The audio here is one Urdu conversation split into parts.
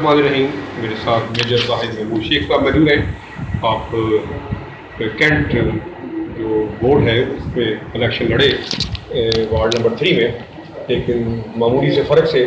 الرحمن الرحیم. میرے ساتھ میجر صاحب محمود شیخ صاحب موجود ہیں. آپ کینٹ جو بورڈ ہے اس میں الیکشن لڑے وارڈ نمبر 3 میں، لیکن معمولی سے فرق سے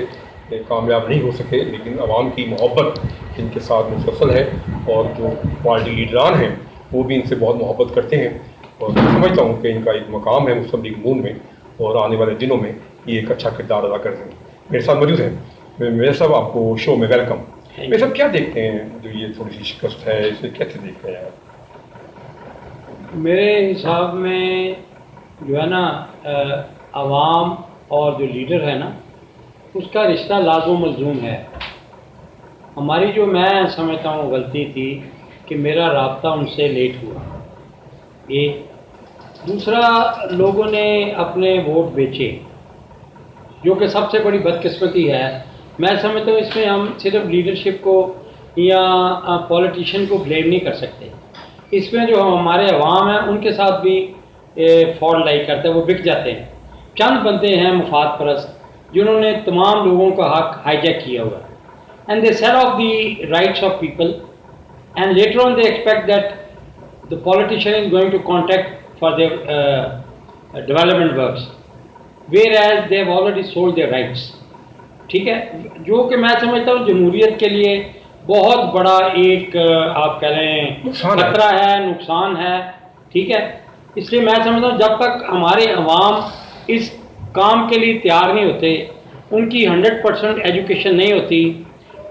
کامیاب نہیں ہو سکے. لیکن عوام کی محبت ان کے ساتھ مسلسل ہے اور جو پارٹی لیڈران ہیں وہ بھی ان سے بہت محبت کرتے ہیں، اور میں سمجھتا ہوں کہ ان کا ایک مقام ہے مسلم لیگ نون میں، اور آنے والے دنوں میں یہ ایک اچھا کردار ادا کر دیں گے. میرے ساتھ موجود ہیں. میرے صاحب آپ کو شو میں ویلکم. میرے صاحب کیا دیکھتے ہیں جو یہ تھوڑی سی شکست ہے، اسے کیسے دیکھتے ہیں آپ؟ میرے حساب میں جو ہے نا عوام اور جو لیڈر ہے نا اس کا رشتہ لازم و ملزوم ہے. ہماری جو میں سمجھتا ہوں غلطی تھی کہ میرا رابطہ ان سے لیٹ ہوا. ایک دوسرا، لوگوں نے اپنے ووٹ بیچے، جو کہ سب سے بڑی بدقسمتی ہے. میں سمجھتا ہوں اس میں ہم صرف لیڈرشپ کو یا پولیٹیشین کو بلیم نہیں کر سکتے. اس میں جو ہمارے عوام ہیں ان کے ساتھ بھی فالٹ لائی کرتے ہیں، وہ بک جاتے ہیں. چند بندے ہیں مفاد پرست جنہوں نے تمام لوگوں کا حق ہائی جیک کیا ہوا ہے. And they sell of the rights of people and later on they expect that the politician is going to contact for their development works, whereas they have already sold their rights. ٹھیک ہے، جو کہ میں سمجھتا ہوں جمہوریت کے لیے بہت بڑا ایک آپ کہہ لیں خطرہ ہے، نقصان ہے. ٹھیک ہے، اس لیے میں سمجھتا ہوں جب تک ہمارے عوام اس کام کے لیے تیار نہیں ہوتے، ان کی 100% ایجوکیشن نہیں ہوتی.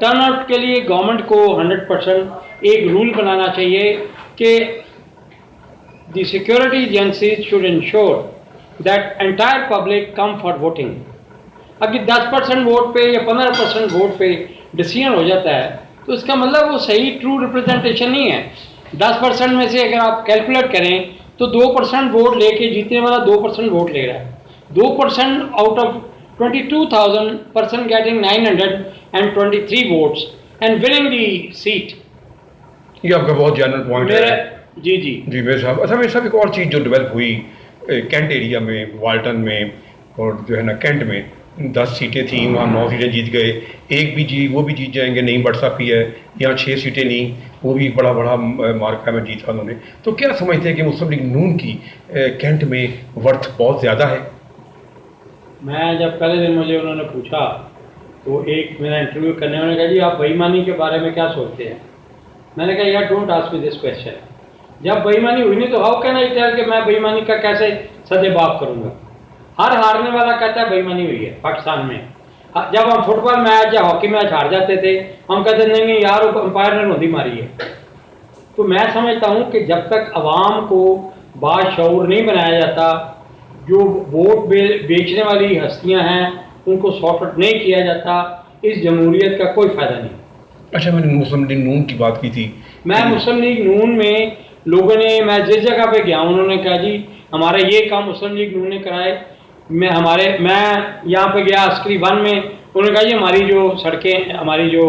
ٹرن آؤٹ کے لیے گورنمنٹ کو 100% ایک رول بنانا چاہیے کہ the security agencies should ensure that entire public come for voting. اگر 10% ووٹ پہ یا 15% ووٹ پہ ڈیسیژن ہو جاتا ہے تو اس کا مطلب وہ صحیح ٹرو ریپرزنٹیشن نہیں ہے. 10% میں سے اگر آپ کیلکولیٹ کریں تو 2% ووٹ لے کے جیتنے والا 2% ووٹ لے رہا ہے. 2% out of 22,000 person getting 923 votes and winning the seat. یہ آپ کا بہت جنرل پوائنٹ ہے. جی میرے صاحب. اچھا میرے صاحب ایک اور چیز جو ڈیولپ ہوئی کینٹ ایریا میں، والٹن میں اور جو ہے نا کینٹ میں 10 سیٹیں تھیں، وہاں 9 سیٹیں جیت گئے. ایک بھی وہ بھی جیت جائیں گے. نہیں بڑھ سکتی ہے یہاں 6 سیٹیں نہیں، وہ بھی بڑا مارکا میں جیتا انہوں نے. تو کیا سمجھتے ہیں کہ مسلم لیگ نون کی کینٹ میں ورتھ بہت زیادہ ہے؟ میں جب پہلے دن مجھے انہوں نے پوچھا تو ایک میرا انٹرویو کرنے والے نے کہا جی آپ بے ایمانی کے بارے میں کیا سوچتے ہیں. میں نے کہا یار don't ask me this question. جب بے ایمانی ہوئی نہیں تو ہاؤ کین آئی ٹیل کہ میں بے ایمانی کا کیسے سدے باب کروں گا. ہر ہارنے والا کہتا ہے بے ایمانی ہوئی ہے. پاکستان میں جب ہم فٹ بال میچ یا ہاکی میچ ہار جاتے تھے ہم کہتے نہیں یار امپائر نے نوندی ماری ہے. تو میں سمجھتا ہوں کہ جب تک عوام کو باشعور نہیں بنایا جاتا، جو ووٹ بیچنے والی ہستیاں ہیں ان کو سارٹ آؤٹ نہیں کیا جاتا، اس جمہوریت کا کوئی فائدہ نہیں. اچھا میں نے مسلم لیگ نون کی بات کی تھی. میں مسلم لیگ نون میں لوگوں نے، میں جس جگہ پہ گیا انہوں نے کہا جی ہمارا یہ کام مسلم لیگ نون نے کرائے. میں یہاں پہ گیا عسکری 1 میں، انہوں نے کہا جی ہماری جو سڑکیں، ہماری جو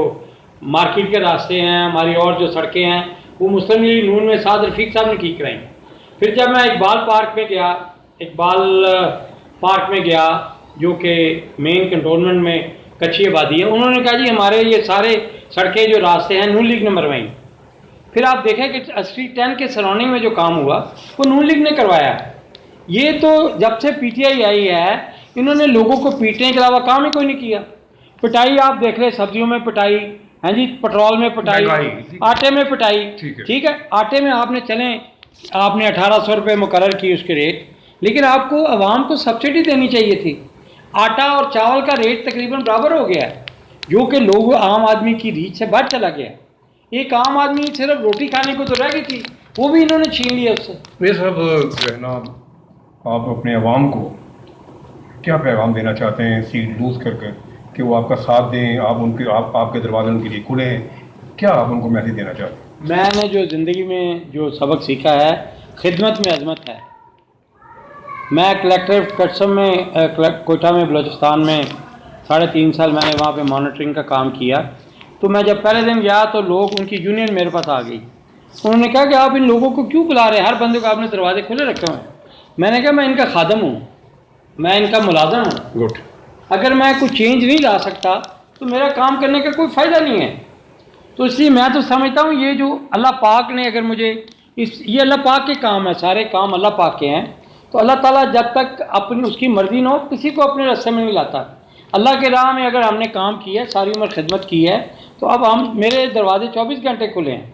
مارکیٹ کے راستے ہیں، ہماری اور جو سڑکیں ہیں وہ مسلم لیگ نون میں سعد رفیق صاحب نے ٹھیک کرائیں. پھر جب میں اقبال پارک میں گیا جو کہ مین کنٹونمنٹ میں کچھی آبادی ہے، انہوں نے کہا جی ہمارے یہ سارے سڑکیں جو راستے ہیں نون لیگ نے بنوائی. پھر آپ دیکھیں کہ اسٹریٹ 10 کے سراؤنڈنگ میں جو کام ہوا وہ نون لیگ نے کروایا. یہ تو جب سے پی ٹی آئی آئی ہے انہوں نے لوگوں کو پیٹنے کے علاوہ کام ہی کوئی نہیں کیا. پٹائی آپ دیکھ رہے سبزیوں میں پٹائی، ہاں جی پٹرول میں پٹائی، آٹے میں پٹائی. ٹھیک ہے، آٹے میں آپ نے 1800 روپے مقرر کی اس کے ریٹ، لیکن آپ کو عوام کو سبسڈی دینی چاہیے تھی. آٹا اور چاول کا ریٹ تقریباً برابر ہو گیا ہے، جو کہ لوگ عام آدمی کی ریچ سے باہر چلا گیا. ایک عام آدمی صرف روٹی کھانے کو تو رہ گئی تھی، وہ بھی انہوں نے چھین لیا اس سے. میرے صاحب جو ہے نا آپ اپنے عوام کو کیا پیغام دینا چاہتے ہیں سیٹ لوز کر کے کہ وہ آپ کا ساتھ دیں، آپ کے دروازے ان کے لیے کھلے ہیں؟ کیا آپ ان کو میسیج دینا چاہتے ہیں؟ میں نے جو زندگی میں جو سبق سیکھا ہے، خدمت میں عظمت ہے. میں کلیکٹریٹ کٹسم میں کوئٹہ میں بلوچستان میں 3.5 سال میں نے وہاں پہ مانیٹرنگ کا کام کیا. تو میں جب پہلے دن گیا تو لوگ، ان کی یونین میرے پاس آ گئی. انہوں نے کہا کہ آپ ان لوگوں کو کیوں بلا رہے ہیں، ہر بندے کو آپ نے دروازے کھلے رکھے ہوئے ہیں. میں نے کہا میں ان کا خادم ہوں، میں ان کا ملازم ہوں. گڈ. اگر میں کوئی چینج نہیں لا سکتا تو میرا کام کرنے کا کوئی فائدہ نہیں ہے. تو اس لیے میں تو سمجھتا ہوں یہ جو اللہ پاک نے اگر مجھے یہ اللہ پاک کے کام ہے، سارے کام اللہ پاک کے ہیں، تو اللہ تعالیٰ جب تک اپنی اس کی مرضی نہ ہو کسی کو اپنے راستے میں نہیں لاتا. اللہ کے راہ میں اگر ہم نے کام کیا ہے، ساری عمر خدمت کی ہے، تو اب میرے دروازے 24 گھنٹے کھلے ہیں.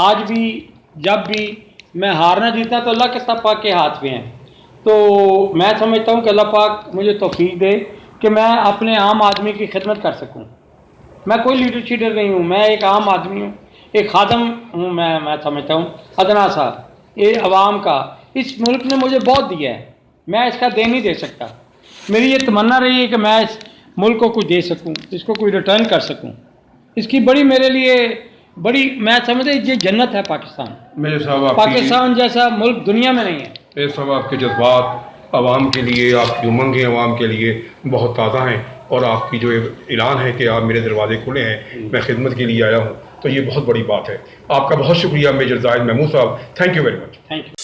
آج بھی جب بھی میں ہارنا جیتا تو اللہ کے سب پاک کے ہاتھ میں ہے. تو میں سمجھتا ہوں کہ اللہ پاک مجھے توفیق دے کہ میں اپنے عام آدمی کی خدمت کر سکوں. میں کوئی لیڈر شیڈر نہیں ہوں، میں ایک عام آدمی ہوں، ایک خادم ہوں. میں سمجھتا ہوں ادنا سا یہ عوام کا اس ملک نے مجھے بہت دیا ہے، میں اس کا دے نہیں دے سکتا. میری یہ تمنا رہی ہے کہ میں اس ملک کو کچھ دے سکوں، اس کو کوئی ریٹرن کر سکوں. اس کی بڑی میرے لیے بڑی میں سمجھتا ہوں یہ جنت ہے پاکستان. میجر صاحب پاکستان جیسا ملک دنیا میں نہیں ہے. میجر صاحب آپ کے جذبات عوام کے لیے، آپ کی امنگیں عوام کے لیے بہت تازہ ہیں، اور آپ کی جو اعلان ہے کہ آپ میرے دروازے کھلے ہیں، میں خدمت کے لیے آیا ہوں، تو یہ بہت بڑی بات ہے. آپ کا بہت شکریہ میجر زاہد محمود صاحب. Thank you very much. Thank you.